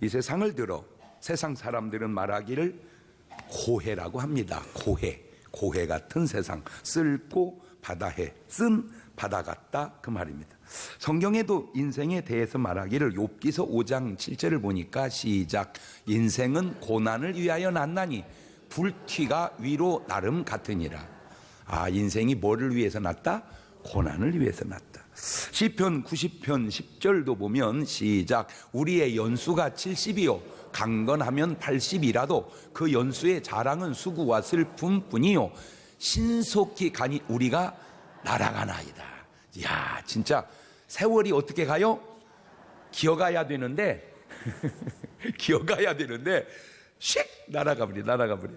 이 세상을 들어 세상 사람들은 말하기를 고해라고 합니다. 고해 같은 세상, 쓸고 바다해, 쓴 바다 같다, 그 말입니다. 성경에도 인생에 대해서 말하기를 욥기서 5장 7절을 보니까 시작, 인생은 고난을 위하여 났나니 불튀가 위로 나름 같으니라. 인생이 뭐를 위해서 났다? 고난을 위해서 났다. 시편 90편 10절도 보면 시작, 우리의 연수가 70이요 강건하면 80이라도 그 연수의 자랑은 수고와 슬픔뿐이요 신속히 가니 우리가 날아가나이다. 이야, 진짜 세월이 어떻게 가요? 기어가야 되는데 기어가야 되는데 씩 날아가 버려.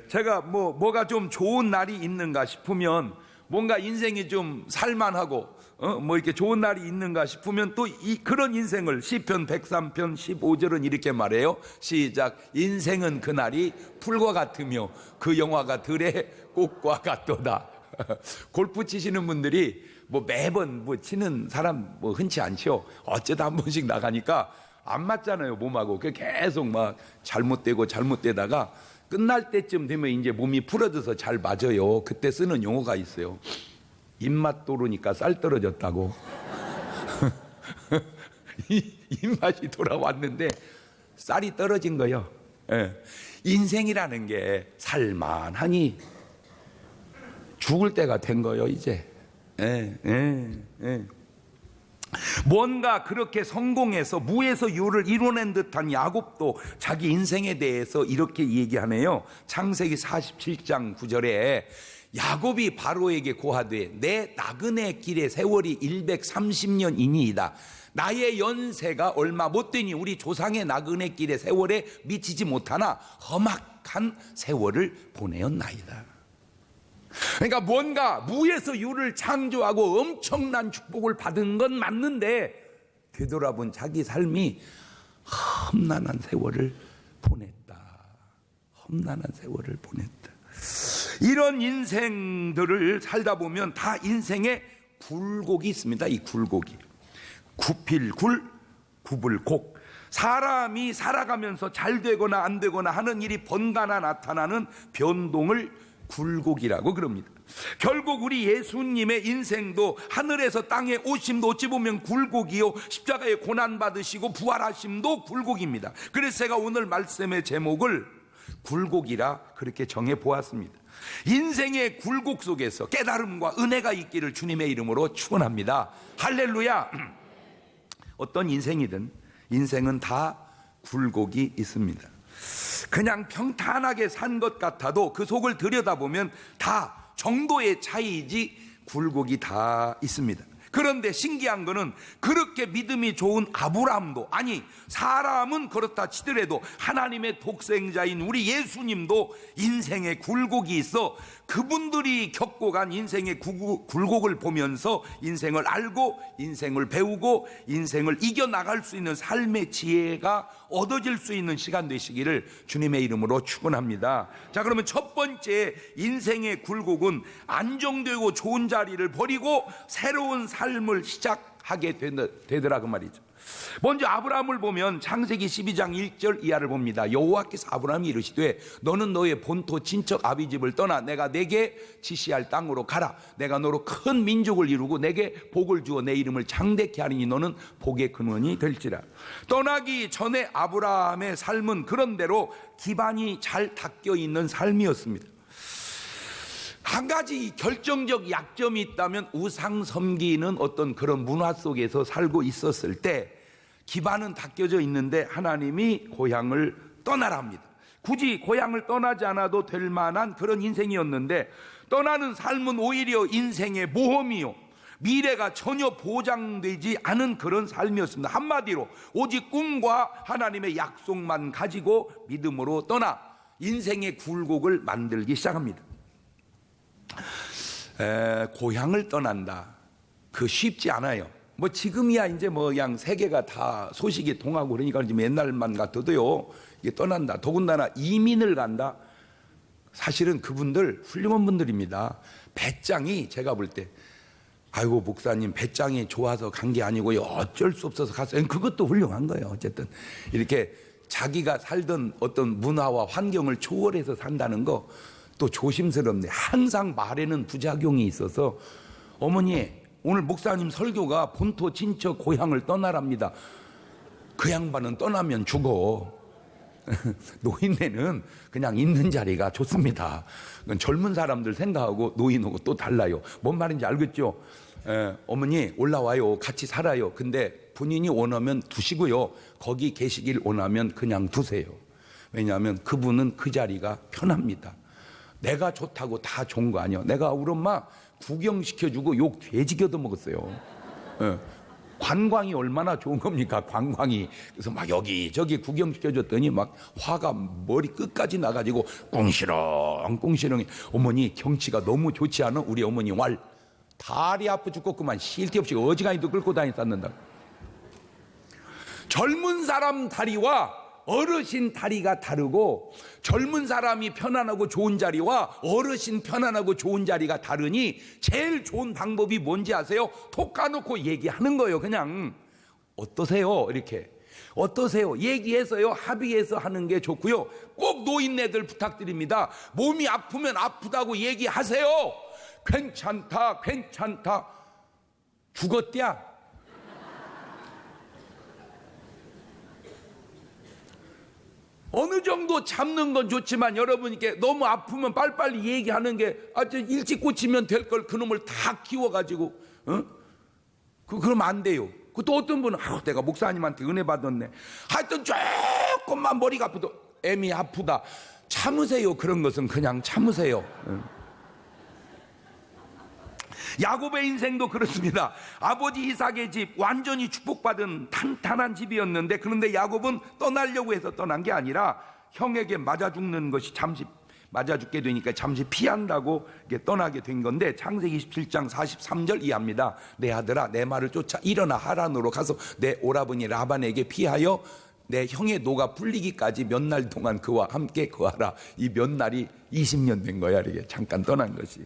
제가 뭐가 좀 좋은 날이 있는가 싶으면, 뭔가 인생이 좀 살만하고 이렇게 좋은 날이 있는가 싶으면 또 그런 인생을 시편 103편 15절은 이렇게 말해요. 시작, 인생은 그날이 풀과 같으며 그 영화가 들의 꽃과 같도다. 골프 치시는 분들이 매번 치는 사람 흔치 않죠. 어쩌다 한 번씩 나가니까 안 맞잖아요, 몸하고. 계속 잘못되다가 끝날 때쯤 되면 이제 몸이 풀어져서 잘 맞아요. 그때 쓰는 용어가 있어요. 입맛 도르니까 쌀 떨어졌다고. 입맛이 돌아왔는데 쌀이 떨어진 거예요. 인생이라는 게 살만하니 죽을 때가 된 거예요, 이제. 뭔가 그렇게 성공해서 무에서 유를 이뤄낸 듯한 야곱도 자기 인생에 대해서 이렇게 얘기하네요. 창세기 47장 9절에 야곱이 바로에게 고하되 내 나그네 길의 세월이 130년이니이다. 나의 연세가 얼마 못되니 우리 조상의 나그네 길의 세월에 미치지 못하나 험악한 세월을 보내었나이다. 그러니까 뭔가 무에서 유를 창조하고 엄청난 축복을 받은 건 맞는데 되돌아본 자기 삶이 험난한 세월을 보냈다. 이런 인생들을 살다 보면 다 인생에 굴곡이 있습니다. 이 굴곡이 구필굴, 구불곡. 사람이 살아가면서 잘 되거나 안 되거나 하는 일이 번가나 나타나는 변동을 굴곡이라고 그럽니다. 결국 우리 예수님의 인생도 하늘에서 땅에 오심도 어찌 보면 굴곡이요, 십자가에 고난받으시고 부활하심도 굴곡입니다. 그래서 제가 오늘 말씀의 제목을 굴곡이라 그렇게 정해 보았습니다. 인생의 굴곡 속에서 깨달음과 은혜가 있기를 주님의 이름으로 축원합니다. 할렐루야. 어떤 인생이든 인생은 다 굴곡이 있습니다. 그냥 평탄하게 산 것 같아도 그 속을 들여다보면 다 정도의 차이지 굴곡이 다 있습니다. 그런데 신기한 거는 그렇게 믿음이 좋은 아브라함도, 아니 사람은 그렇다 치더라도 하나님의 독생자인 우리 예수님도 인생의 굴곡이 있어 그분들이 겪고 간 인생의 굴곡을 보면서 인생을 알고 인생을 배우고 인생을 이겨나갈 수 있는 삶의 지혜가 얻어질 수 있는 시간 되시기를 주님의 이름으로 축원합니다. 자, 그러면 첫 번째 인생의 굴곡은 안정되고 좋은 자리를 버리고 새로운 삶을 시작하게 되더라 그 말이죠. 먼저 아브라함을 보면 창세기 12장 1절 이하를 봅니다. 여호와께서 아브라함이 이르시되 너는 너의 본토 친척 아비 집을 떠나 내가 내게 지시할 땅으로 가라. 내가 너로 큰 민족을 이루고 내게 복을 주어 내 이름을 장대케 하리니 너는 복의 근원이 될지라. 떠나기 전에 아브라함의 삶은 그런대로 기반이 잘 닦여 있는 삶이었습니다. 한 가지 결정적 약점이 있다면 우상 섬기는 어떤 그런 문화 속에서 살고 있었을 때 기반은 닦여져 있는데 하나님이 고향을 떠나라 합니다. 굳이 고향을 떠나지 않아도 될 만한 그런 인생이었는데 떠나는 삶은 오히려 인생의 모험이요, 미래가 전혀 보장되지 않은 그런 삶이었습니다. 한마디로 오직 꿈과 하나님의 약속만 가지고 믿음으로 떠나 인생의 굴곡을 만들기 시작합니다. 고향을 떠난다, 그 쉽지 않아요. 지금이야 이제 그냥 세계가 다 소식이 통하고 그러니까 지금 옛날만 같아도요, 이게 떠난다, 더군다나 이민을 간다. 사실은 그분들 훌륭한 분들입니다. 배짱이 제가 볼 때 아이고 목사님 배짱이 좋아서 간 게 아니고요, 어쩔 수 없어서 갔어요. 그것도 훌륭한 거예요. 어쨌든 이렇게 자기가 살던 어떤 문화와 환경을 초월해서 산다는 거 또 조심스럽네. 항상 말에는 부작용이 있어서, 어머니 오늘 목사님 설교가 본토 친척 고향을 떠나랍니다. 그 양반은 떠나면 죽어. 노인네는 그냥 있는 자리가 좋습니다. 그건 젊은 사람들 생각하고 노인하고 또 달라요. 뭔 말인지 알겠죠? 어머니 올라와요, 같이 살아요. 근데 본인이 원하면 두시고요, 거기 계시길 원하면 그냥 두세요. 왜냐하면 그분은 그 자리가 편합니다. 내가 좋다고 다 좋은 거 아니야. 내가 우리 엄마 구경시켜주고 욕 돼지겨도 먹었어요. 관광이 얼마나 좋은 겁니까, 관광이. 그래서 막 여기저기 구경시켜줬더니 막 화가 머리 끝까지 나가지고 꿍시렁. 어머니 경치가 너무 좋지 않아? 우리 어머니 왈 다리 아프 죽겠구만. 쉴 데 없이 어지간히도 끌고 다녔었는다. 젊은 사람 다리와 어르신 다리가 다르고, 젊은 사람이 편안하고 좋은 자리와 어르신 편안하고 좋은 자리가 다르니 제일 좋은 방법이 뭔지 아세요? 톡 까놓고 얘기하는 거예요. 그냥 어떠세요? 이렇게 어떠세요? 얘기해서요, 합의해서 하는 게 좋고요. 꼭 노인네들 부탁드립니다. 몸이 아프면 아프다고 얘기하세요. 괜찮다 죽었대야. 어느 정도 참는 건 좋지만 여러분께 너무 아프면 빨리빨리 얘기하는 게, 일찍 고치면 될 걸 그놈을 다 키워가지고 그러면 안 돼요. 또 어떤 분은 내가 목사님한테 은혜 받았네, 하여튼 조금만 머리가 아프도 애미 아프다, 참으세요. 그런 것은 그냥 참으세요. 야곱의 인생도 그렇습니다. 아버지 이삭의 집, 완전히 축복받은 탄탄한 집이었는데, 그런데 야곱은 떠나려고 해서 떠난 게 아니라 형에게 맞아 죽는 것이 잠시 맞아 죽게 되니까 잠시 피한다고 떠나게 된 건데, 창세기 27장 43절 이해합니다. 내 아들아, 내 말을 쫓아 일어나 하란으로 가서 내 오라버니 라반에게 피하여 내 형의 노가 풀리기까지 몇 날 동안 그와 함께 거하라. 이 몇 날이 20년 된 거야. 이렇게 잠깐 떠난 것이.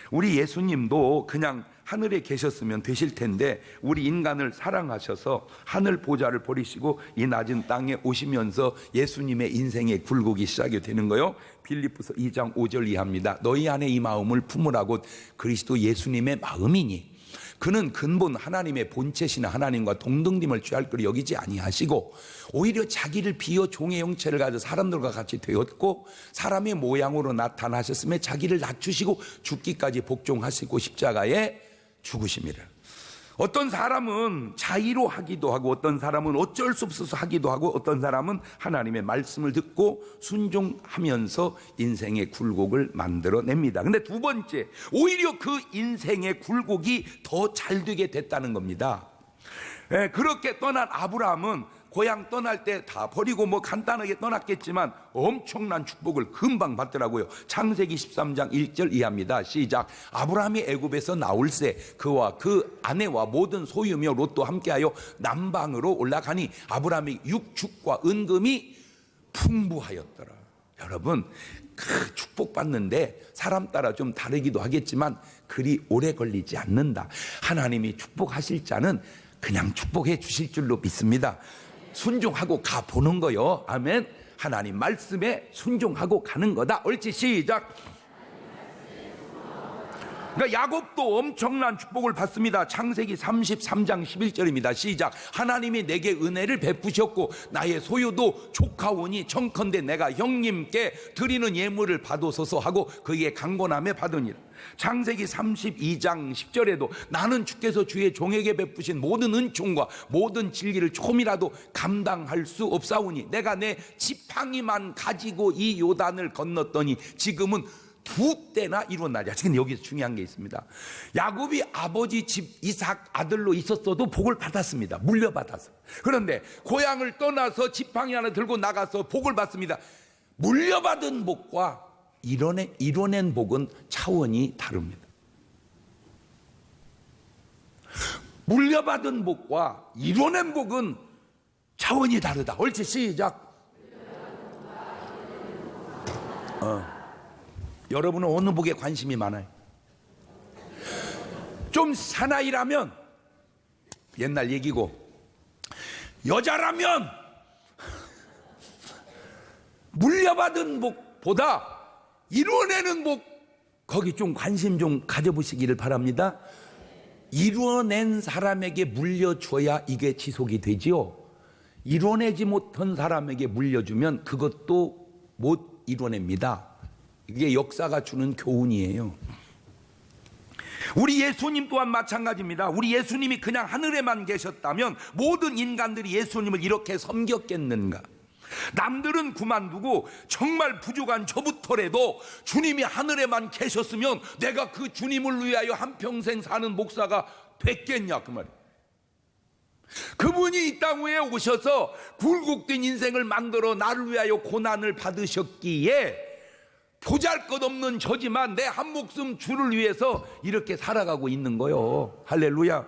우리 예수님도 그냥 하늘에 계셨으면 되실 텐데, 우리 인간을 사랑하셔서 하늘 보좌를 버리시고 이 낮은 땅에 오시면서 예수님의 인생의 굴곡이 시작이 되는 거요. 빌립보서 2장 5절 이하입니다. 너희 안에 이 마음을 품으라고 그리스도 예수님의 마음이니 그는 근본 하나님의 본체신 하나님과 동등됨을 취할 것을 여기지 아니하시고 오히려 자기를 비어 종의 형체를 가져 사람들과 같이 되었고 사람의 모양으로 나타나셨음에 자기를 낮추시고 죽기까지 복종하시고 십자가에 죽으심이라. 어떤 사람은 자의로 하기도 하고, 어떤 사람은 어쩔 수 없어서 하기도 하고, 어떤 사람은 하나님의 말씀을 듣고 순종하면서 인생의 굴곡을 만들어냅니다. 근데 두 번째, 오히려 그 인생의 굴곡이 더 잘 되게 됐다는 겁니다. 그렇게 떠난 아브라함은 고향 떠날 때 다 버리고 간단하게 떠났겠지만 엄청난 축복을 금방 받더라고요. 창세기 13장 1절 이하입니다. 시작. 아브라함이 애굽에서 나올새 그와 그 아내와 모든 소유며 롯도 함께하여 남방으로 올라가니 아브라함이 육축과 은금이 풍부하였더라. 여러분, 그 축복받는데 사람 따라 좀 다르기도 하겠지만 그리 오래 걸리지 않는다. 하나님이 축복하실 자는 그냥 축복해 주실 줄로 믿습니다. 순종하고 가보는 거요. 아멘. 하나님 말씀에 순종하고 가는 거다. 옳지, 시작. 그러니까 야곱도 엄청난 축복을 받습니다. 창세기 33장 11절입니다. 시작. 하나님이 내게 은혜를 베푸셨고 나의 소유도 조카오니 청컨대 내가 형님께 드리는 예물을 받으소서 하고 그에게 강권함에 받으니라. 창세기 32장 10절에도 나는 주께서 주의 종에게 베푸신 모든 은총과 모든 진리를 조금이라도 감당할 수 없사오니 내가 내 지팡이만 가지고 이 요단을 건넜더니 지금은 2때나 이루어나리라. 지금 여기서 중요한 게 있습니다. 야곱이 아버지 집 이삭 아들로 있었어도 복을 받았습니다. 물려받아서. 그런데 고향을 떠나서 지팡이 하나 들고 나가서 복을 받습니다. 물려받은 복과 이뤄낸 복은 차원이 다릅니다. 물려받은 복과 이뤄낸 복은 차원이 다르다. 옳지, 시작. 여러분은 어느 복에 관심이 많아요? 좀 사나이라면 옛날 얘기고, 여자라면 물려받은 복보다 이루어내는 복, 거기 좀 관심 좀 가져보시기를 바랍니다. 이루어낸 사람에게 물려줘야 이게 지속이 되지요. 이루어내지 못한 사람에게 물려주면 그것도 못 이루어냅니다. 이게 역사가 주는 교훈이에요. 우리 예수님 또한 마찬가지입니다. 우리 예수님이 그냥 하늘에만 계셨다면 모든 인간들이 예수님을 이렇게 섬겼겠는가? 남들은 그만두고 정말 부족한 저부터라도 주님이 하늘에만 계셨으면 내가 그 주님을 위하여 한평생 사는 목사가 됐겠냐, 그 말이에요. 그분이 이 땅 위에 오셔서 굴곡된 인생을 만들어 나를 위하여 고난을 받으셨기에 보잘것없는 저지만 내 한 목숨 주를 위해서 이렇게 살아가고 있는 거요. 할렐루야.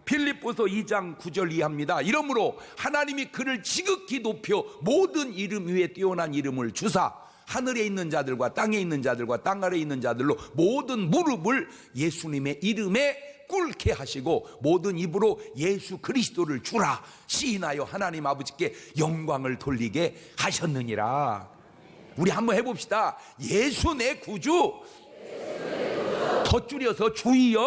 빌립보서 2장 9절 이하입니다. 이러므로 하나님이 그를 지극히 높여 모든 이름 위에 뛰어난 이름을 주사 하늘에 있는 자들과 땅에 있는 자들과 땅 아래에 있는 자들로 모든 무릎을 예수님의 이름에 꿇게 하시고 모든 입으로 예수 그리스도를 주라 시인하여 하나님 아버지께 영광을 돌리게 하셨느니라. 우리 한번 해봅시다. 예수 내 구주, 더 줄여서 주여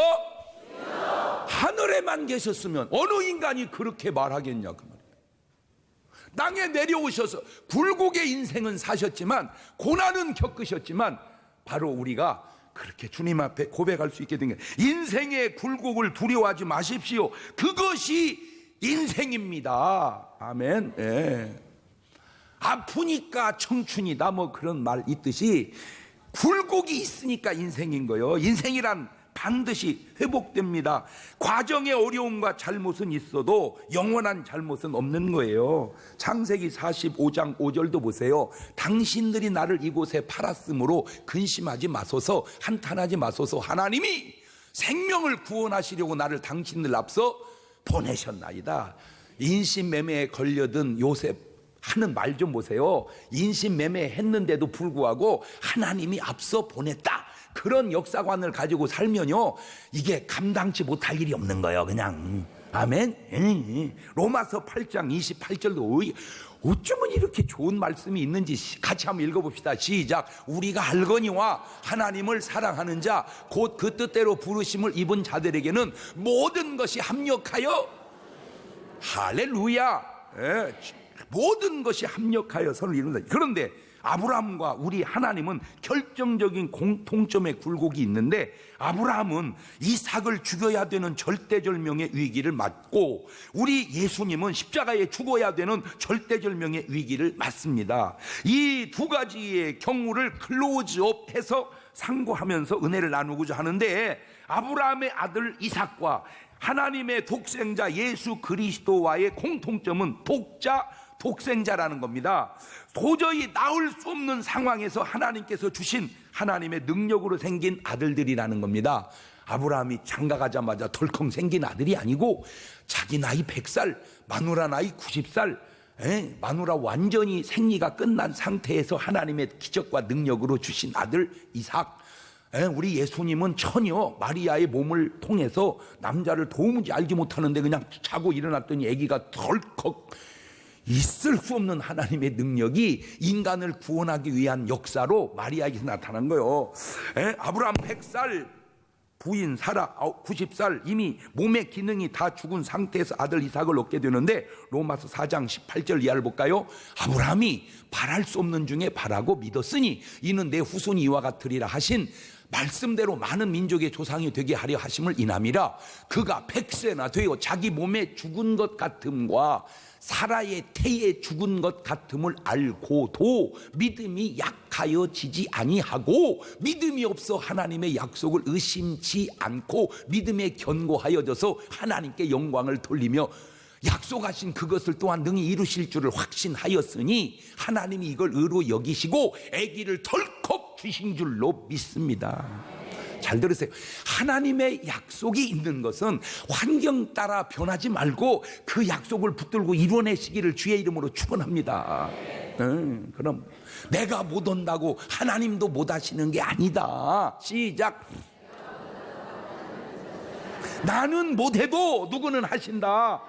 하늘에만 계셨으면 어느 인간이 그렇게 말하겠냐 그 말이에요. 땅에 내려오셔서 굴곡의 인생은 사셨지만 고난은 겪으셨지만 바로 우리가 그렇게 주님 앞에 고백할 수 있게 된 게 인생의 굴곡을 두려워하지 마십시오. 그것이 인생입니다. 아멘. 예. 아프니까 청춘이다 뭐 그런 말 있듯이 굴곡이 있으니까 인생인 거예요. 인생이란 반드시 회복됩니다. 과정의 어려움과 잘못은 있어도 영원한 잘못은 없는 거예요. 창세기 45장 5절도 보세요. 당신들이 나를 이곳에 팔았으므로 근심하지 마소서, 한탄하지 마소서. 하나님이 생명을 구원하시려고 나를 당신들 앞서 보내셨나이다. 인신매매에 걸려든 요셉 하는 말 좀 보세요. 인신매매 했는데도 불구하고 하나님이 앞서 보냈다. 그런 역사관을 가지고 살면요 이게 감당치 못할 일이 없는 거예요. 그냥 아멘. 로마서 8장 28절도 어쩌면 이렇게 좋은 말씀이 있는지 같이 한번 읽어봅시다. 시작. 우리가 알거니와 하나님을 사랑하는 자 곧 그 뜻대로 부르심을 입은 자들에게는 모든 것이 합력하여 할렐루야. 모든 것이 합력하여 선을 이룬다. 그런데 아브라함과 우리 하나님은 결정적인 공통점의 굴곡이 있는데 아브라함은 이삭을 죽여야 되는 절대절명의 위기를 맞고 우리 예수님은 십자가에 죽어야 되는 절대절명의 위기를 맞습니다. 이 두 가지의 경우를 클로즈업해서 상고하면서 은혜를 나누고자 하는데 아브라함의 아들 이삭과 하나님의 독생자 예수 그리스도와의 공통점은 독생자라는 겁니다. 도저히 나올 수 없는 상황에서 하나님께서 주신 하나님의 능력으로 생긴 아들들이라는 겁니다. 아브라함이 장가가자마자 덜컹 생긴 아들이 아니고 자기 나이 100살, 마누라 나이 90살, 마누라 완전히 생리가 끝난 상태에서 하나님의 기적과 능력으로 주신 아들 이삭. 우리 예수님은 처녀 마리아의 몸을 통해서 남자를 도무지 알지 못하는데 그냥 자고 일어났더니 아기가 덜컥 있을 수 없는 하나님의 능력이 인간을 구원하기 위한 역사로 마리아에게 나타난 거예요. 아브라함 100살, 부인 사라 90살, 이미 몸의 기능이 다 죽은 상태에서 아들 이삭을 얻게 되는데 로마서 4장 18절 이하를 볼까요? 아브라함이 바랄 수 없는 중에 바라고 믿었으니 이는 내 후손이 이와 같으리라 하신 말씀대로 많은 민족의 조상이 되게 하려 하심을 인함이라. 그가 100세나 되어 자기 몸에 죽은 것 같음과 사라의 태에 죽은 것 같음을 알고도 믿음이 약하여지지 아니하고 믿음이 없어 하나님의 약속을 의심치 않고 믿음에 견고하여져서 하나님께 영광을 돌리며 약속하신 그것을 또한 능히 이루실 줄을 확신하였으니 하나님이 이걸 의로 여기시고 아기를 덜컥 주신 줄로 믿습니다. 잘 들으세요. 하나님의 약속이 있는 것은 환경 따라 변하지 말고 그 약속을 붙들고 이뤄내시기를 주의 이름으로 축원합니다. 그럼 내가 못 온다고 하나님도 못 하시는 게 아니다. 시작. 나는 못해도 누구는 하신다.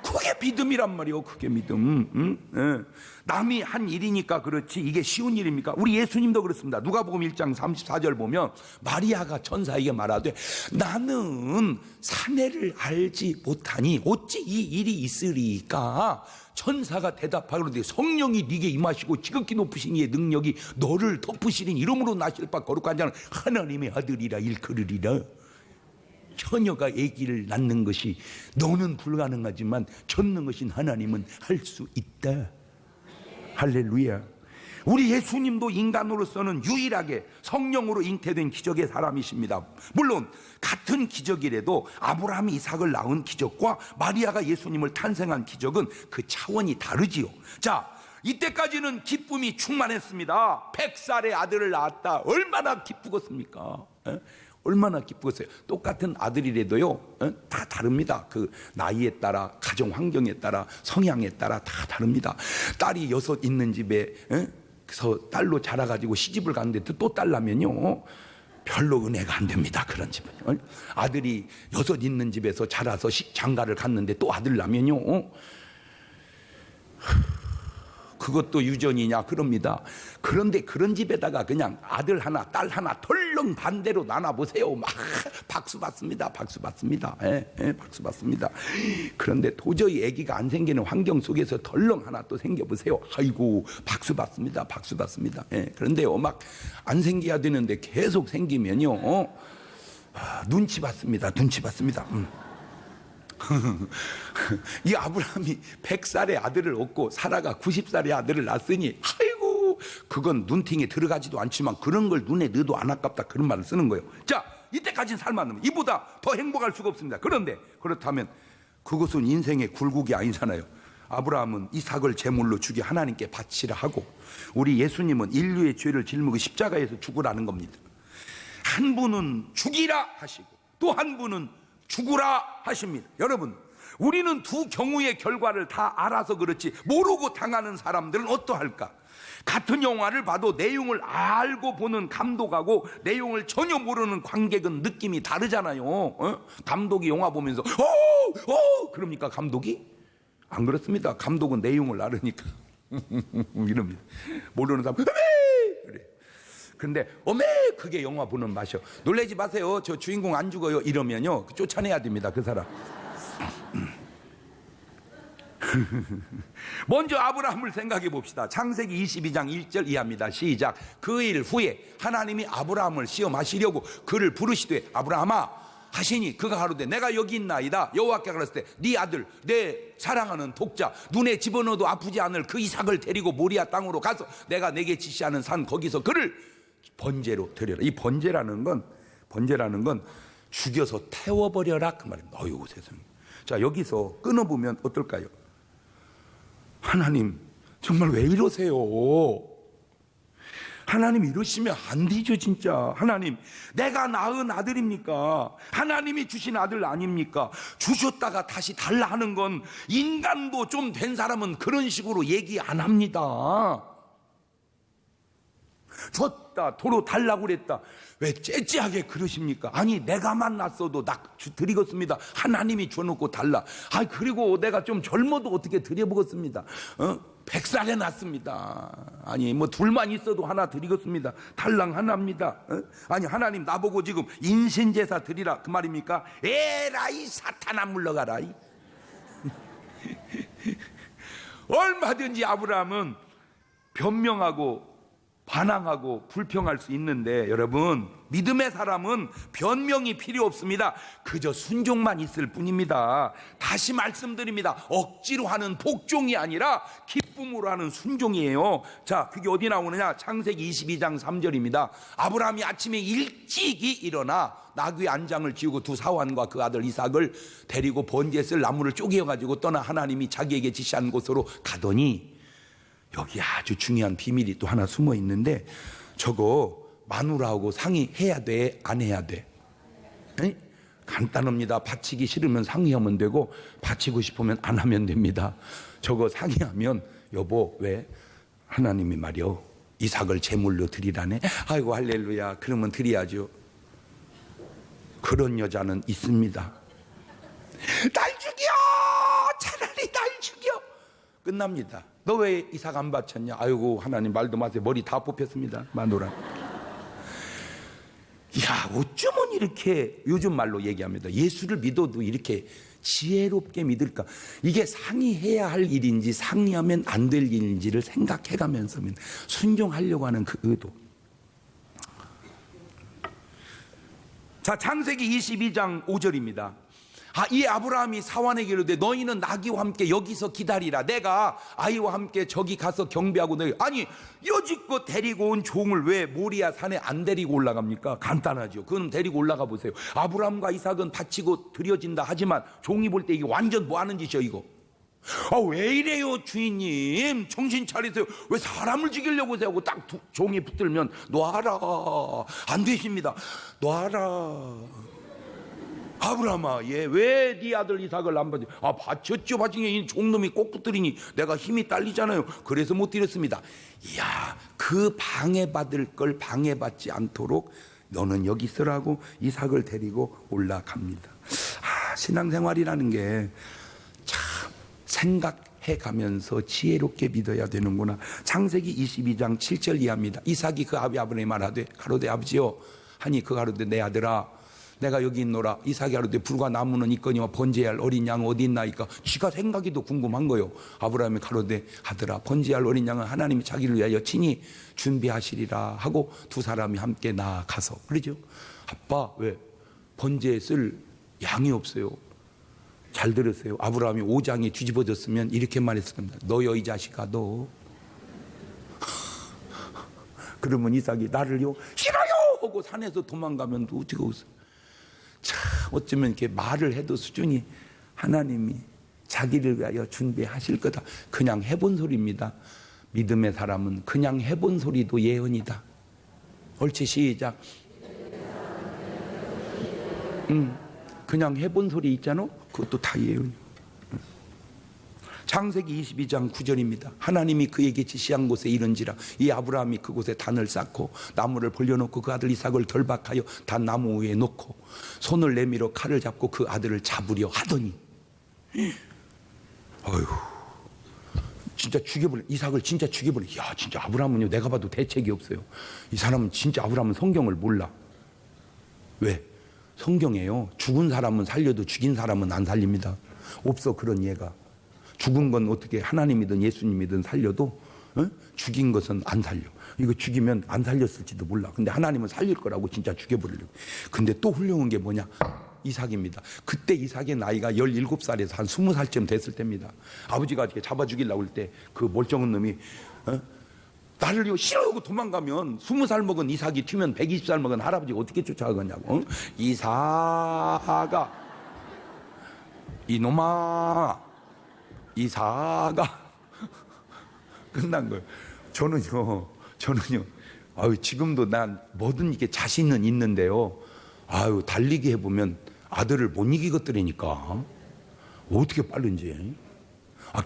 그게 믿음이란 말이요. 그게 믿음. 응? 예. 남이 한 일이니까 그렇지 이게 쉬운 일입니까? 우리 예수님도 그렇습니다. 누가복음 1장 34절 보면 마리아가 천사에게 말하되 나는 사내를 알지 못하니 어찌 이 일이 있으리까? 천사가 대답하기로되 성령이 네게 임하시고 지극히 높으신 이의 능력이 너를 덮으시린 이름으로 나실 바 거룩한 자는 하나님의 아들이라 일컬으리라. 처녀가 아기를 낳는 것이 너는 불가능하지만 전능하신 하나님은 할 수 있다. 할렐루야. 우리 예수님도 인간으로서는 유일하게 성령으로 잉태된 기적의 사람이십니다. 물론 같은 기적이라도 아브라함이 이삭을 낳은 기적과 마리아가 예수님을 탄생한 기적은 그 차원이 다르지요. 자, 이때까지는 기쁨이 충만했습니다. 100살의 아들을 낳았다. 얼마나 기쁘겠습니까? 얼마나 기쁘겠어요. 똑같은 아들이라도요 다 다릅니다. 그 나이에 따라, 가정 환경에 따라, 성향에 따라 다 다릅니다. 딸이 6 있는 집에 그래서 딸로 자라가지고 시집을 갔는데 또 딸 나면요 별로 은혜가 안 됩니다. 그런 집은. 아들이 6 있는 집에서 자라서 장가를 갔는데 또 아들 나면요 그것도 유전이냐 그럽니다. 그런데 그런 집에다가 그냥 아들 하나 딸 하나 덜렁 반대로 나눠보세요. 막 박수 받습니다. 박수 받습니다. 박수 받습니다. 그런데 도저히 아기가 안 생기는 환경 속에서 덜렁 하나 또 생겨보세요. 아이고 박수 받습니다. 박수 받습니다. 그런데요 막 안 생겨야 되는데 계속 생기면요 눈치 받습니다. 눈치 받습니다. 이 아브라함이 100살의 아들을 얻고 사라가 90살의 아들을 낳았으니 아이고 그건 눈팅에 들어가지도 않지만 그런 걸 눈에 넣어도 안 아깝다 그런 말을 쓰는 거예요. 자, 이때까지는 살만하면 이보다 더 행복할 수가 없습니다. 그런데 그렇다면 그것은 인생의 굴곡이 아니잖아요. 아브라함은 이삭을 제물로 주게 하나님께 바치라 하고 우리 예수님은 인류의 죄를 짊어지고 십자가에서 죽으라는 겁니다. 한 분은 죽이라 하시고 또 한 분은 죽으라 하십니다. 여러분, 우리는 두 경우의 결과를 다 알아서 그렇지 모르고 당하는 사람들은 어떠할까? 같은 영화를 봐도 내용을 알고 보는 감독하고 내용을 전혀 모르는 관객은 느낌이 다르잖아요. 감독이 영화 보면서 그럽니까 감독이? 안 그렇습니다. 감독은 내용을 알으니까 이럽니다. 모르는 사람 그래. 근데 그게 영화 보는 맛이요. 놀라지 마세요. 저 주인공 안 죽어요. 이러면요 쫓아내야 됩니다. 그 사람. 먼저 아브라함을 생각해 봅시다. 창세기 22장 1절 이하입니다. 시작. 그 일 후에 하나님이 아브라함을 시험하시려고 그를 부르시되 아브라함아 하시니 그가 가로되 내가 여기 있나이다. 여호와께 가라사대 네 아들 내 사랑하는 독자 눈에 집어넣어도 아프지 않을 그 이삭을 데리고 모리아 땅으로 가서 내가 내게 지시하는 산 거기서 그를 번제로 드려라. 이 번제라는 건 죽여서 태워버려라 그 말입니다. 어이구 세상에. 자, 여기서 끊어보면 어떨까요? 하나님 정말 왜 이러세요? 하나님 이러시면 안 되죠. 진짜 하나님 내가 낳은 아들입니까? 하나님이 주신 아들 아닙니까? 주셨다가 다시 달라 하는 건 인간도 좀 된 사람은 그런 식으로 얘기 안 합니다. 줬다 도로 달라고 그랬다. 왜 째째하게 그러십니까? 아니 내가 만났어도 드리겠습니다. 하나님이 줘놓고 달라. 그리고 내가 좀 젊어도 어떻게 드려보겠습니다. 100살에 낳습니다. 아니 뭐 둘만 있어도 하나 드리겠습니다. 달랑 하나입니다. 아니 하나님 나보고 지금 인신제사 드리라 그 말입니까? 에라이 사탄아 물러가라. 얼마든지 아브라함은 변명하고 반항하고 불평할 수 있는데 여러분 믿음의 사람은 변명이 필요 없습니다. 그저 순종만 있을 뿐입니다. 다시 말씀드립니다. 억지로 하는 복종이 아니라 기쁨으로 하는 순종이에요. 자, 그게 어디 나오느냐? 창세기 22장 3절입니다. 아브라함이 아침에 일찍이 일어나 나귀 안장을 지우고 두 사환과 그 아들 이삭을 데리고 번제에 쓸 나무를 쪼개어가지고 떠나 하나님이 자기에게 지시한 곳으로 가더니 여기 아주 중요한 비밀이 또 하나 숨어 있는데 저거 마누라하고 상의해야 돼? 안 해야 돼? 에? 간단합니다. 바치기 싫으면 상의하면 되고 바치고 싶으면 안 하면 됩니다. 저거 상의하면 여보 왜? 하나님이 말이요 이삭을 제물로 드리라네. 아이고 할렐루야. 그러면 드려야죠. 그런 여자는 있습니다. 날 죽여! 차라리 날 죽여! 끝납니다. 너 왜 이삭 안 바쳤냐? 아이고 하나님 말도 마세요. 머리 다 뽑혔습니다. 마누라. 야, 어쩌면 이렇게 요즘 말로 얘기합니다. 예수를 믿어도 이렇게 지혜롭게 믿을까? 이게 상의해야 할 일인지 상의하면 안 될 일인지를 생각해가면서 순종하려고 하는 그 의도. 자, 창세기 22장 5절입니다. 이 아브라함이 사환에게 이르되 너희는 나귀와 함께 여기서 기다리라. 내가 아이와 함께 저기 가서 경배하고 너희. 아니 여지껏 데리고 온 종을 왜 모리아 산에 안 데리고 올라갑니까? 간단하죠. 그건 데리고 올라가 보세요. 아브라함과 이삭은 바치고 드려진다 하지만 종이 볼 때 이게 완전 뭐 하는 짓이요 이거. 왜 이래요 주인님, 정신 차리세요. 왜 사람을 죽이려고 하고 딱 종이 붙들면 놔라. 안 되십니다. 놔라. 아브라함아, 왜 네 아들 이삭을 안 받지? 바쳤죠. 바친 게 이 종놈이 꼭 붙들이니 내가 힘이 딸리잖아요. 그래서 못 드렸습니다. 이야, 그 방해받을 걸 방해받지 않도록 너는 여기 있으라고 이삭을 데리고 올라갑니다. 신앙생활이라는 게 참 생각해 가면서 지혜롭게 믿어야 되는구나. 창세기 22장 7절 이하입니다. 이삭이 그 아브라함에게 말하되 가로되 아버지여 하니 그 가로되 내 아들아 내가 여기 있노라. 이삭이 하루되 불과 나무는 있거니와 번제할 어린 양 어디 있나이까. 지가 생각이 더 궁금한 거요. 아브라함이 가로되 아들아 번제할 어린 양은 하나님이 자기를 위하여 친히 준비하시리라 하고 두 사람이 함께 나아가서 그러죠. 아빠 왜 번제에 쓸 양이 없어요? 잘 들으세요. 아브라함이 오장이 뒤집어졌으면 이렇게 말했을 겁니다. 너여 이 자식아 너. 그러면 이삭이 나를요 싫어요 하고 산에서 도망가면 어떻게 웃어요? 참 어쩌면 이렇게 말을 해도 수준이 하나님이 자기를 위하여 준비하실 거다. 그냥 해본 소리입니다. 믿음의 사람은 그냥 해본 소리도 예언이다. 옳지 시작. 그냥 해본 소리 있잖아. 그것도 다 예언이야. 창세기 22장 9절입니다. 하나님이 그에게 지시한 곳에 이른지라 이 아브라함이 그곳에 단을 쌓고 나무를 벌려놓고 그 아들 이삭을 결박하여 단 나무 위에 놓고 손을 내밀어 칼을 잡고 그 아들을 잡으려 하더니 어휴 진짜 죽여버려. 이삭을 진짜 죽여버려. 야 진짜 아브라함은요 내가 봐도 대책이 없어요. 이 사람은 진짜 아브라함은 성경을 몰라. 왜? 성경에요 죽은 사람은 살려도 죽인 사람은 안 살립니다. 없어 그런 예가. 죽은 건 어떻게 하나님이든 예수님이든 살려도 죽인 것은 안 살려. 이거 죽이면 안 살렸을지도 몰라. 근데 하나님은 살릴 거라고 진짜 죽여버리려고. 근데 또 훌륭한 게 뭐냐? 이삭입니다. 그때 이삭의 나이가 17살에서 한 20살쯤 됐을 때입니다. 아버지가 이렇게 잡아 죽이려고 할 때 그 멀쩡한 놈이 나를 싫어하고 도망가면 20살 먹은 이삭이 튀면 120살 먹은 할아버지가 어떻게 쫓아가겠냐고. 이삭아 이놈아 이삭아 끝난 거예요. 저는요 지금도 난 뭐든 이게 자신은 있는데요. 달리기 해보면 아들을 못 이기겠더라니까. 어떻게 빠른지.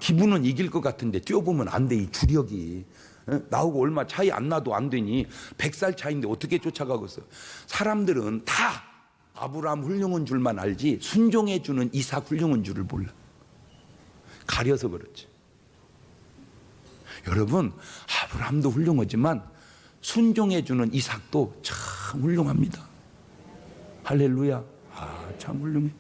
기분은 이길 것 같은데 뛰어보면 안 돼. 이 주력이 나하고 얼마 차이 안 나도 안 되니 100살 차이인데 어떻게 쫓아가겠어. 사람들은 다 아브라함 훌륭한 줄만 알지 순종해주는 이삭 훌륭한 줄을 몰라. 가려서 그렇지. 여러분 아브라함도 훌륭하지만 순종해주는 이삭도 참 훌륭합니다. 할렐루야. 참 훌륭해.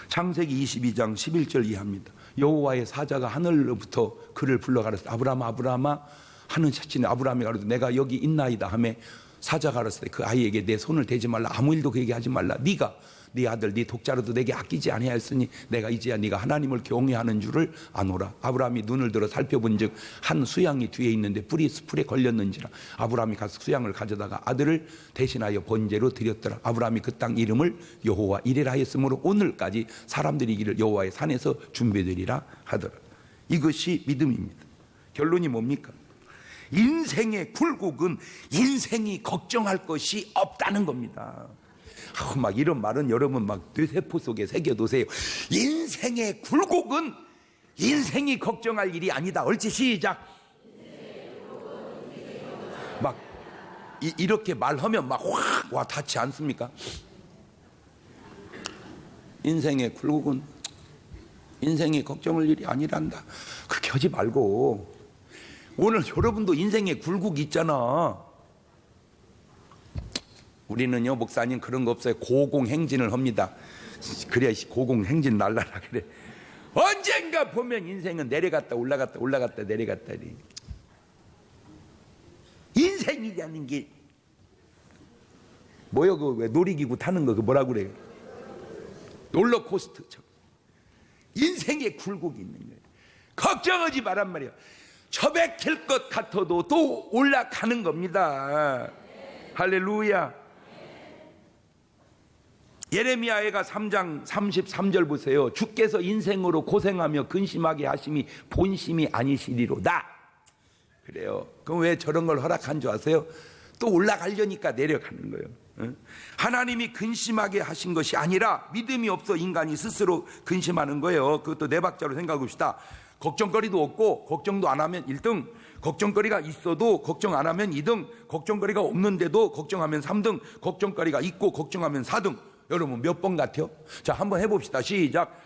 창세기 22장 11절 이하입니다. 여호와의 사자가 하늘로부터 그를 불러 가라사대 아브라함아 아브라함아 하는 자친의 아브라함이 가로되 내가 여기 있나이다 하매 사자가 가라사대 그 아이에게 내 손을 대지 말라 아무 일도 그에게 하지 말라. 네가 네 아들 네 독자로도 내게 아끼지 아니하였으니 내가 이제야 네가 하나님을 경외하는 줄을 아노라. 아브라함이 눈을 들어 살펴본즉 한 수양이 뒤에 있는데 뿔이 수풀에 걸렸는지라. 아브라함이 가서 수양을 가져다가 아들을 대신하여 번제로 드렸더라. 아브라함이 그 땅 이름을 여호와 이레라 하였으므로 오늘까지 사람들이 이를 여호와의 산에서 준비되리라 하더라. 이것이 믿음입니다. 결론이 뭡니까? 인생의 굴곡은 인생이 걱정할 것이 없다는 겁니다. 막 이런 말은 여러분 막 뇌세포 속에 새겨두세요. 인생의 굴곡은 인생이 걱정할 일이 아니다. 옳지 시작. 막 이렇게 말하면 막 확 와 닿지 않습니까? 인생의 굴곡은 인생이 걱정할 일이 아니란다. 그렇게 하지 말고, 오늘 여러분도 인생의 굴곡이 있잖아. 우리는요, 목사님 그런 거 없어요. 고공행진을 합니다. 그래야 고공행진 날라라 그래. 언젠가 보면 인생은 내려갔다 올라갔다 올라갔다 내려갔다. 인생이라는 게 뭐요? 그 왜 놀이기구 타는 거 그 뭐라 그래요? 롤러코스터처럼 인생의 굴곡이 있는 거예요. 걱정하지 말란 말이에요. 처박힐 것 같아도 또 올라가는 겁니다. 할렐루야. 예레미야가 3장 33절 보세요. 주께서 인생으로 고생하며 근심하게 하심이 본심이 아니시리로다. 그래요. 그럼 왜 저런 걸 허락한 줄 아세요? 또 올라가려니까 내려가는 거예요. 하나님이 근심하게 하신 것이 아니라 믿음이 없어 인간이 스스로 근심하는 거예요. 그것도 네 박자로 생각해 봅시다. 걱정거리도 없고 걱정도 안 하면 1등, 걱정거리가 있어도 걱정 안 하면 2등, 걱정거리가 없는데도 걱정하면 3등, 걱정거리가 있고 걱정하면 4등. 여러분 몇 번 같아요? 자, 한번 해봅시다. 시작.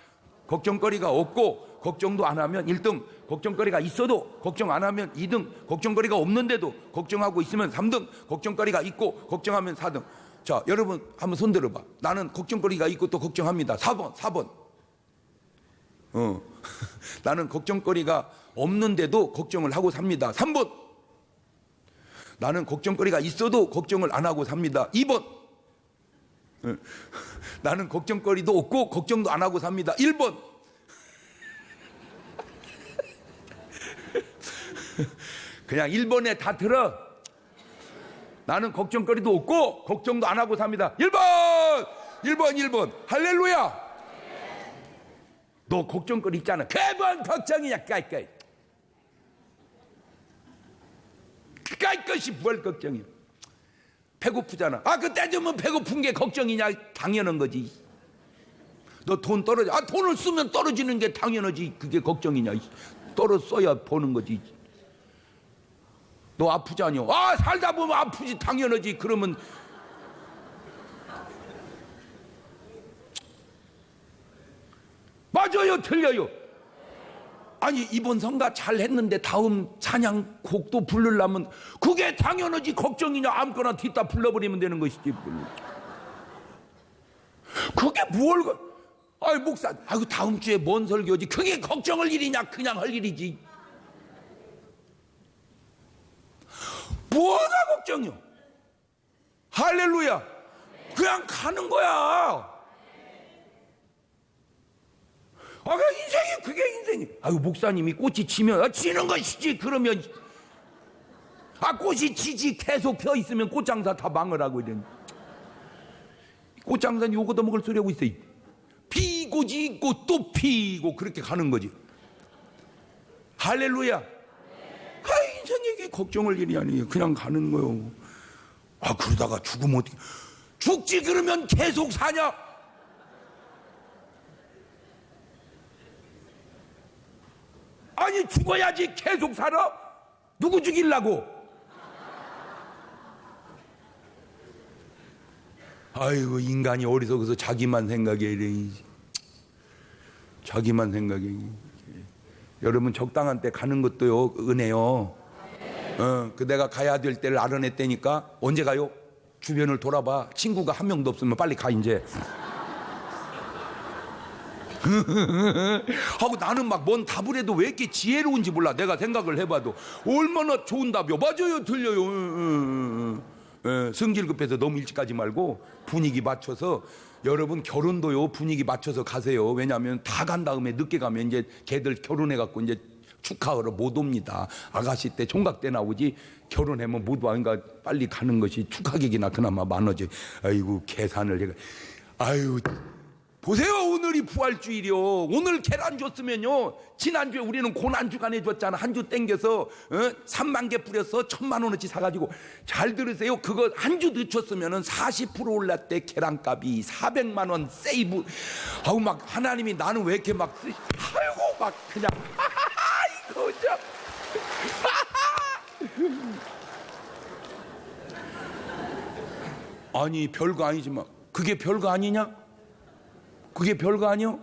걱정거리가 없고 걱정도 안 하면 1등, 걱정거리가 있어도 걱정 안 하면 2등, 걱정거리가 없는데도 걱정하고 있으면 3등, 걱정거리가 있고 걱정하면 4등. 자, 여러분 한번 손 들어봐. 나는 걱정거리가 있고 또 걱정합니다. 4번. 나는 걱정거리가 없는데도 걱정을 하고 삽니다. 3번. 나는 걱정거리가 있어도 걱정을 안 하고 삽니다. 2번. 나는 걱정거리도 없고 걱정도 안 하고 삽니다. 1번. 그냥 1번에 다 들어. 나는 걱정거리도 없고 걱정도 안 하고 삽니다. 1번. 할렐루야. 너 걱정거리 있잖아. 그뭔 걱정이냐. 까이까이 것이 뭘 걱정이야. 배고프잖아. 아, 그때 되면 배고픈 게 걱정이냐. 당연한 거지. 너 돈 떨어져. 아, 돈을 쓰면 떨어지는 게 당연하지. 그게 걱정이냐. 떨어져야 보는 거지. 너 아프잖여. 아, 살다 보면 아프지. 당연하지. 그러면 맞아요, 틀려요? 아니, 이번 성가 잘 했는데 다음 찬양곡도 부르려면 그게 당연하지. 걱정이냐. 아무거나 뒷다 불러버리면 되는 것이지. 그게 뭘. 아이, 목사, 아이고, 다음 주에 뭔 설교지. 그게 걱정할 일이냐. 그냥 할 일이지. 뭐가 걱정이요? 할렐루야. 그냥 가는 거야. 아, 인생이, 그게 인생이. 아유, 목사님이 꽃이 지면, 지는 것이지. 그러면, 꽃이 지지. 계속 펴 있으면 꽃장사 다 망하라고 이러니. 꽃장사는 요거도 먹을 소리 하고 있어요. 피고 지고 또 피고 그렇게 가는 거지. 할렐루야. 인생이 이게 걱정할 일이 아니에요. 그냥 가는 거요. 그러다가 죽으면 어떻게. 죽지 그러면 계속 사냐? 아니, 죽어야지. 계속 살아? 누구 죽이려고? 아이고, 인간이 어리석어서 자기만 생각해. 자기만 생각해. 여러분, 적당한 때 가는 것도요, 은혜요. 내가 가야 될 때를 알아냈다니까. 언제 가요? 주변을 돌아봐. 친구가 한 명도 없으면 빨리 가 이제. 하고 나는 막 뭔 답을 해도 왜 이렇게 지혜로운지 몰라. 내가 생각을 해봐도 얼마나 좋은 답이요. 맞아요, 틀려요. 성질 급해서 너무 일찍 가지 말고 분위기 맞춰서. 여러분, 결혼도요 분위기 맞춰서 가세요. 왜냐하면 다 간 다음에 늦게 가면 이제 걔들 결혼해갖고 이제 축하하러 못 옵니다. 아가씨 때 총각 때 나오지 결혼하면 못 와. 그러니까 빨리 가는 것이 축하객이나 그나마 많아지. 아이고, 계산을 해가. 아유, 보세요. 오늘이 부활주일이요. 오늘 계란 줬으면요, 지난주에 우리는 고난주간 해줬잖아. 한 주 땡겨서 3만 개 뿌려서 1,000만 원어치 사가지고. 잘 들으세요. 그거 한 주 늦췄으면 40% 올랐대. 계란값이 400만 원 세이브. 아우, 막 하나님이 나는 왜 이렇게 막 아이고, 막 그냥 이거 참. 아니, 별거 아니지만 그게 별거 아니냐? 그게 별거 아니요?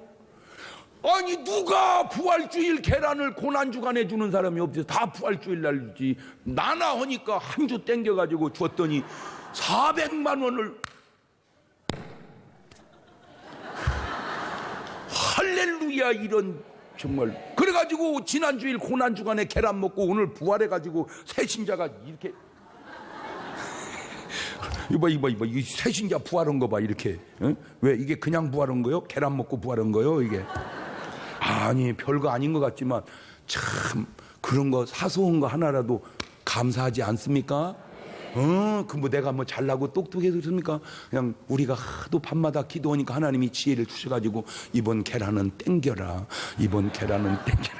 아니 누가 부활주일 계란을 고난주간에 주는 사람이 없어요. 다 부활주일 날 주지. 나나 하니까 한 주 땡겨가지고 줬더니 400만 원을. 할렐루야. 이런 정말. 그래가지고 지난주일 고난주간에 계란 먹고 오늘 부활해가지고 새신자가 이렇게 이봐 이 새신자 부활한 거 봐 이렇게. 어? 왜 이게 그냥 부활한 거요? 계란 먹고 부활한 거요 이게? 아니 별거 아닌 것 같지만 참 그런 거 사소한 거 하나라도 감사하지 않습니까? 그 뭐 내가 뭐 잘나고 똑똑해서 그렇습니까? 그냥 우리가 하도 밤마다 기도하니까 하나님이 지혜를 주셔가지고 이번 계란은 땡겨라. 이번 계란은 땡겨라.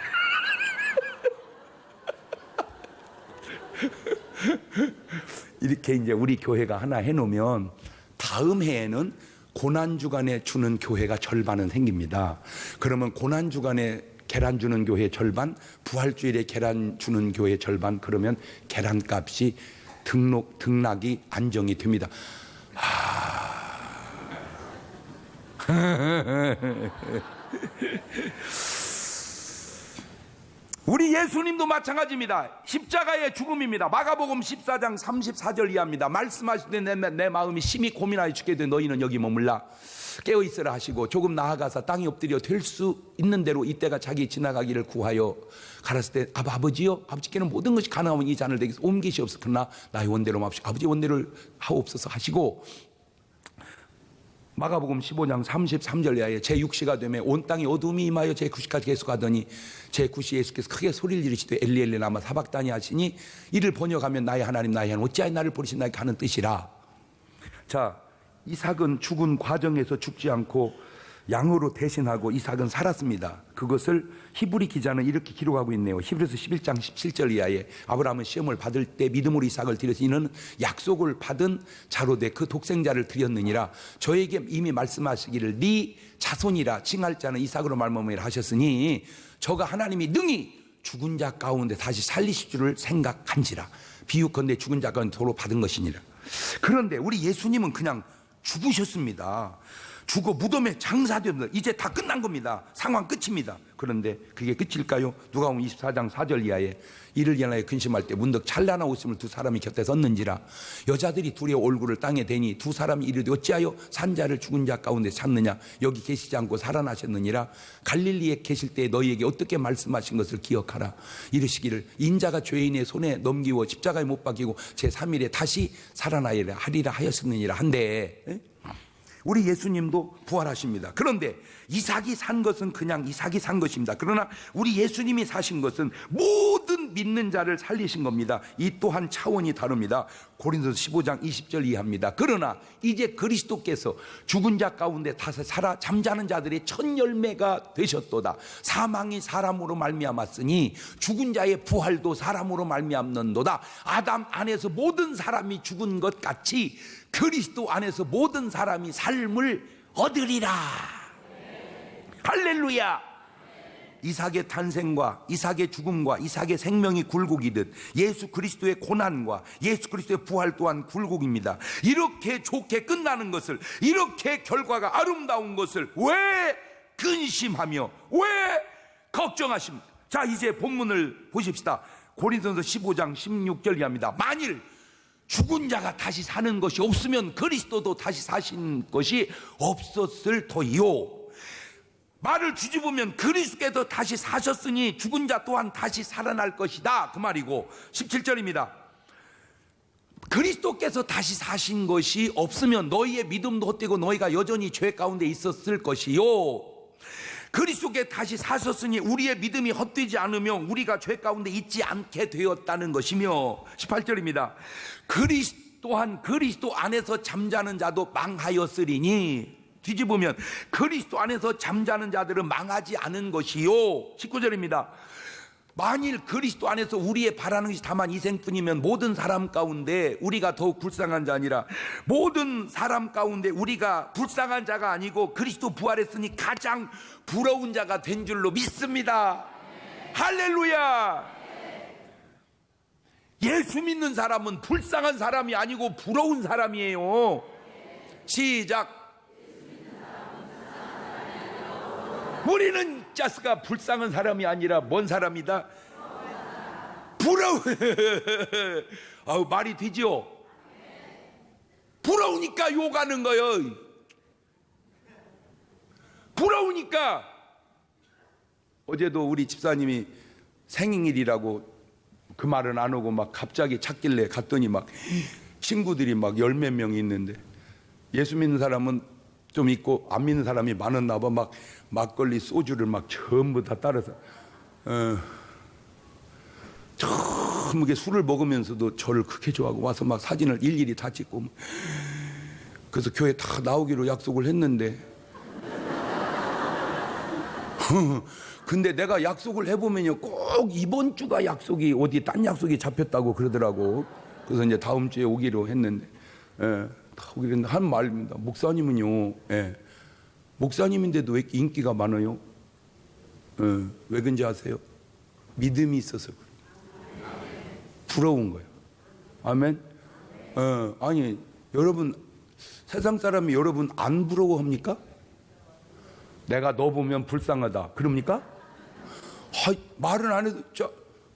이렇게 이제 우리 교회가 하나 해놓으면 다음 해에는 고난주간에 주는 교회가 절반은 생깁니다. 그러면 고난주간에 계란 주는 교회 절반, 부활주일에 계란 주는 교회 절반, 그러면 계란값이 등락이 안정이 됩니다. 우리 예수님도 마찬가지입니다. 십자가의 죽음입니다. 마가복음 14장 34절 이하입니다. 말씀하시되 내 마음이 심히 고민하여 죽게 되 너희는 여기 머물라 깨어있으라 하시고 조금 나아가서 땅에 엎드려 될 수 있는 대로 이때가 자기 지나가기를 구하여 가랐을 때 아버지여 아버지께는 모든 것이 가능하면 이 잔을 내게서 옮기시옵소서 나의 원대로 마옵시고 아버지 원대를 하옵소서 하시고 마가복음 15장 33절 이하에 제6시가 되매 온 땅에 어둠이 임하여 제9시까지 계속하더니 제9시 예수께서 크게 소리를 지르시되 엘리 엘리 라마 사박다니 하시니 이를 번역하면 나의 하나님 어찌하여 나를 버리시나이까 하는 뜻이라. 자, 이삭은 죽은 과정에서 죽지 않고 양으로 대신하고 이삭은 살았습니다. 그것을 히브리 기자는 이렇게 기록하고 있네요. 히브리서 11장 17절 이하에 아브라함은 시험을 받을 때 믿음으로 이삭을 드려서 이는 약속을 받은 자로 돼 그 독생자를 드렸느니라. 저에게 이미 말씀하시기를 네 자손이라 칭할 자는 이삭으로 말미암으리라 하셨으니 저가 하나님이 능히 죽은 자 가운데 다시 살리실 줄을 생각한지라. 비유컨대 죽은 자 가운데 도로 받은 것이니라. 그런데 우리 예수님은 그냥 죽으셨습니다. 죽어 무덤에 장사됩니다. 이제 다 끝난 겁니다. 상황 끝입니다. 그런데 그게 끝일까요? 누가복음 24장 4절 이하에 이를 인하여 근심할 때 문득 찬란한 옷을 두 사람이 곁에 섰는지라. 여자들이 둘의 얼굴을 땅에 대니 두 사람이 이르되 어찌하여 산 자를 죽은 자 가운데 찾느냐 여기 계시지 않고 살아나셨느니라. 갈릴리에 계실 때 너희에게 어떻게 말씀하신 것을 기억하라. 이르시기를 인자가 죄인의 손에 넘기워 십자가에 못 박히고 제3일에 다시 살아나리라 하리라 하였느니라 한데 우리 예수님도 부활하십니다. 그런데 이삭이 산 것은 그냥 이삭이 산 것입니다. 그러나 우리 예수님이 사신 것은 모든 믿는 자를 살리신 겁니다. 이 또한 차원이 다릅니다. 고린도서 15장 20절 이하입니다. 그러나 이제 그리스도께서 죽은 자 가운데 다시 살아 잠자는 자들의 첫 열매가 되셨도다. 사망이 사람으로 말미암았으니 죽은 자의 부활도 사람으로 말미암는도다. 아담 안에서 모든 사람이 죽은 것 같이 그리스도 안에서 모든 사람이 삶을 얻으리라. 할렐루야. 이삭의 탄생과 이삭의 죽음과 이삭의 생명이 굴곡이듯 예수 그리스도의 고난과 예수 그리스도의 부활 또한 굴곡입니다. 이렇게 좋게 끝나는 것을, 이렇게 결과가 아름다운 것을 왜 근심하며 왜 걱정하십니까? 자, 이제 본문을 보십시다. 고린도서 15장 16절 이하입니다. 만일 죽은 자가 다시 사는 것이 없으면 그리스도도 다시 사신 것이 없었을 터이요. 말을 뒤집으면 그리스도께서 다시 사셨으니 죽은 자 또한 다시 살아날 것이다 그 말이고 17절입니다. 그리스도께서 다시 사신 것이 없으면 너희의 믿음도 헛되고 너희가 여전히 죄 가운데 있었을 것이요. 그리스도께 다시 사셨으니 우리의 믿음이 헛되지 않으며 우리가 죄 가운데 있지 않게 되었다는 것이며 18절입니다. 또한 그리스도 안에서 잠자는 자도 망하였으리니 뒤집으면 그리스도 안에서 잠자는 자들은 망하지 않은 것이요. 19절입니다. 만일 그리스도 안에서 우리의 바라는 것이 다만 이생뿐이면 모든 사람 가운데 우리가 더욱 불쌍한 자 아니라 모든 사람 가운데 우리가 불쌍한 자가 아니고 그리스도 부활했으니 가장 부러운 자가 된 줄로 믿습니다. 할렐루야. 예수 믿는 사람은 불쌍한 사람이 아니고 부러운 사람이에요. 시작. 우리는 자스가 불쌍한 사람이 아니라 뭔 사람이다? 부러워. 아우, 말이 되지요? 부러우니까 욕하는 거예요. 부러우니까. 어제도 우리 집사님이 생일이라고 그 말은 안 오고 막 갑자기 찾길래 갔더니 막 친구들이 막 열 몇 명이 있는데, 예수 믿는 사람은 좀 있고 안 믿는 사람이 많았나 봐. 막 막걸리 소주를 막 전부 다 따라서 처음에 술을 먹으면서도 저를 그렇게 좋아하고 와서 막 사진을 일일이 다 찍고, 그래서 교회 다 나오기로 약속을 했는데 근데 내가 약속을 해보면요, 꼭 이번 주가 약속이 어디 딴 약속이 잡혔다고 그러더라고. 그래서 이제 다음 주에 오기로 했는데, 다 오기로 했는데 한 말입니다. 목사님은요, 목사님인데도 왜 인기가 많아요? 왜 그런지 아세요? 믿음이 있어서 그래요. 부러운 거예요. 아멘. 아니, 여러분, 세상 사람이 여러분 안 부러워합니까? 내가 너 보면 불쌍하다 그럽니까? 말은 안 해도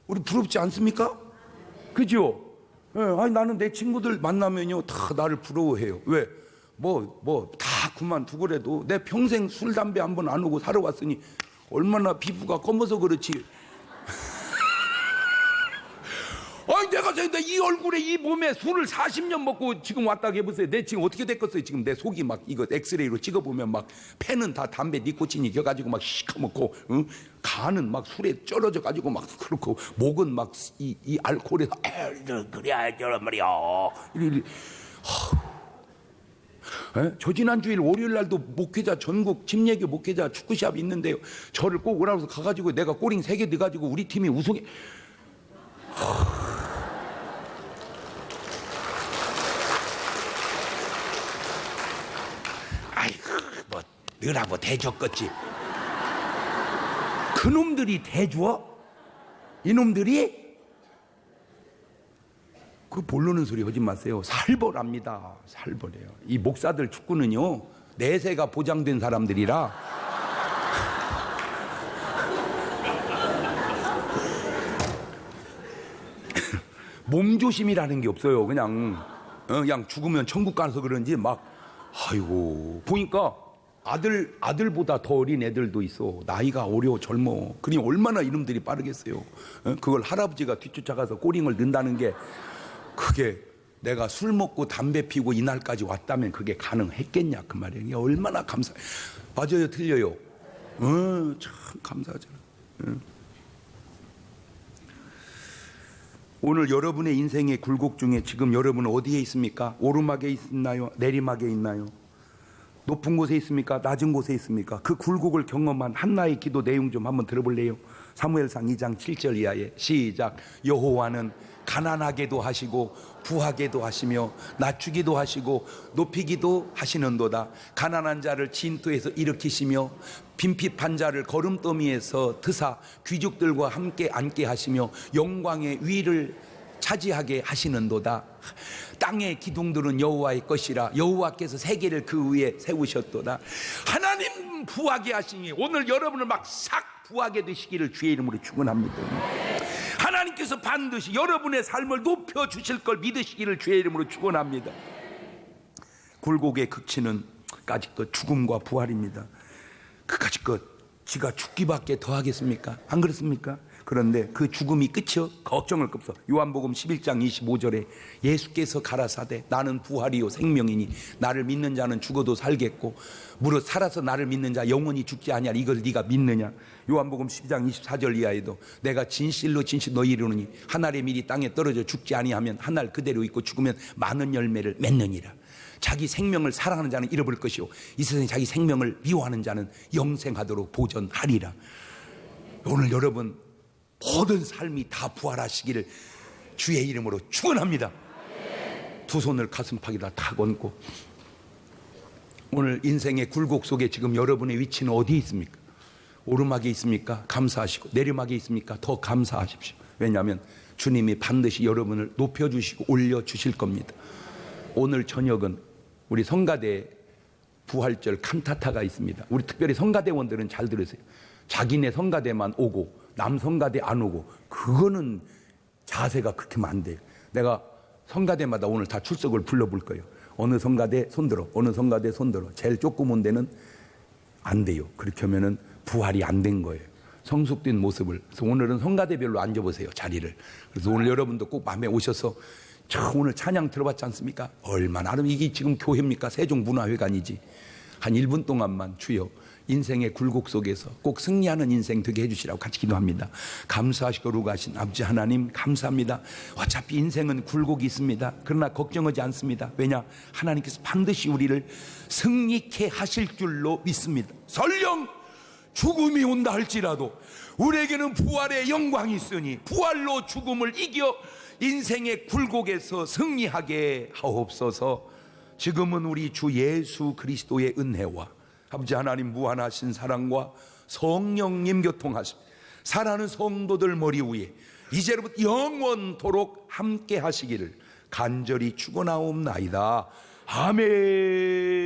우리 부럽지 않습니까? 그죠? 아니, 나는 내 친구들 만나면요 다 나를 부러워해요. 왜? 다 그만두고라도 내 평생 술 담배 한 번 안 오고 살아왔으니 얼마나 피부가 검어서 그렇지. 아니, 내가 생각해 이 얼굴에 이 몸에 술을 40년 먹고 지금 왔다고 해보세요. 내 지금 어떻게 됐겠어요? 지금 내 속이 막 이거 엑스레이로 찍어보면 막 폐는 다 담배 니코틴이 익혀가지고 막 시커멓고, 간은 막 술에 쩔어져 가지고 막 그렇고, 목은 막 이 알코올에서 그래야 저런 말이야. 저 지난주일 월요일 날도 목회자 전국 집예교 목회자 축구시합이 있는데요, 저를 꼭 오라고 해서 가가지고 내가 꼬링 3개 넣어가지고 우리 팀이 우승해. 아이고, 뭐 너라고 대줬겠지. 그놈들이 대줘? 이놈들이? 그 모르는 소리 하지 마세요. 살벌합니다. 살벌해요. 이 목사들 축구는요, 내세가 보장된 사람들이라 몸조심이라는 게 없어요. 그냥 죽으면 천국 가서 그런지 막, 아이고, 보니까 아들보다 더 어린 애들도 있어. 나이가 어려 젊어. 그러니 얼마나 이놈들이 빠르겠어요. 그걸 할아버지가 뒤쫓아가서 꼬링을 넣는다는 게, 그게 내가 술 먹고 담배 피고 이날까지 왔다면 그게 가능했겠냐 그 말이에요. 얼마나 감사. 맞아요, 틀려요? 참 감사하잖아. 오늘 여러분의 인생의 굴곡 중에 지금 여러분은 어디에 있습니까? 오르막에 있나요? 내리막에 있나요? 높은 곳에 있습니까? 낮은 곳에 있습니까? 그 굴곡을 경험한 한나의 기도 내용 좀 한번 들어볼래요? 사무엘상 2장 7절 이하에 시작. 여호와는 가난하게도 하시고 부하게도 하시며 낮추기도 하시고 높이기도 하시는도다. 가난한 자를 진토에서 일으키시며 빈핍한 자를 거름더미에서 드사 귀족들과 함께 앉게 하시며 영광의 위를 차지하게 하시는도다. 땅의 기둥들은 여호와의 것이라 여호와께서 세계를 그 위에 세우셨도다. 하나님 부하게 하시니 오늘 여러분을 막 싹 부하게 되시기를 주의 이름으로 축원합니다. 하나님께서 반드시 여러분의 삶을 높여주실 걸 믿으시기를 주의 이름으로 축원합니다. 굴곡의 극치는 까짓것 죽음과 부활입니다. 그까짓것 지가 죽기밖에 더 하겠습니까? 안 그렇습니까? 그런데 그 죽음이 끝이요? 걱정을 없어. 요한복음 11장 25절에 예수께서 가라사대 나는 부활이요 생명이니 나를 믿는 자는 죽어도 살겠고 무릇 살아서 나를 믿는 자 영원히 죽지 아니하리. 이걸 네가 믿느냐? 요한복음 12장 24절 이하에도 내가 진실로 진실 너희 이르노니 한 알의 밀이 땅에 떨어져 죽지 아니하면 한 알 그대로 있고 죽으면 많은 열매를 맺느니라. 자기 생명을 사랑하는 자는 잃어버릴 것이요 이 세상에 자기 생명을 미워하는 자는 영생하도록 보존하리라. 오늘 여러분 모든 삶이 다 부활하시기를 주의 이름으로 축원합니다. 두 손을 가슴팍에다 탁 얹고 오늘 인생의 굴곡 속에 지금 여러분의 위치는 어디에 있습니까? 오르막에 있습니까? 감사하시고 내리막에 있습니까? 더 감사하십시오. 왜냐하면 주님이 반드시 여러분을 높여주시고 올려주실 겁니다. 오늘 저녁은 우리 성가대 부활절 칸타타가 있습니다. 우리 특별히 성가대원들은 잘 들으세요. 자기네 성가대만 오고 남 성가대 안 오고, 그거는 자세가 그렇게 하면 안 돼요. 내가 성가대마다 오늘 다 출석을 불러볼 거예요. 어느 성가대 손들어, 어느 성가대 손들어. 제일 조그만 데는 안 돼요. 그렇게 하면은 부활이 안 된 거예요. 성숙된 모습을. 그래서 오늘은 성가대별로 앉아보세요, 자리를. 그래서 오늘 여러분도 꼭 밤에 오셔서 오늘 찬양 들어봤지 않습니까? 얼마나 이게 지금 교회입니까? 세종문화회관이지. 한 1분 동안만 주여 인생의 굴곡 속에서 꼭 승리하는 인생 되게 해주시라고 같이 기도합니다. 감사하시고 거룩하신 아버지 하나님, 감사합니다. 어차피 인생은 굴곡이 있습니다. 그러나 걱정하지 않습니다. 왜냐? 하나님께서 반드시 우리를 승리케 하실 줄로 믿습니다. 설령 죽음이 온다 할지라도 우리에게는 부활의 영광이 있으니 부활로 죽음을 이겨 인생의 굴곡에서 승리하게 하옵소서. 지금은 우리 주 예수 그리스도의 은혜와 아버지 하나님 무한하신 사랑과 성령님 교통하심, 사랑하는 성도들 머리 위에 이제로부터 영원토록 함께 하시기를 간절히 축원하옵나이다. 아멘.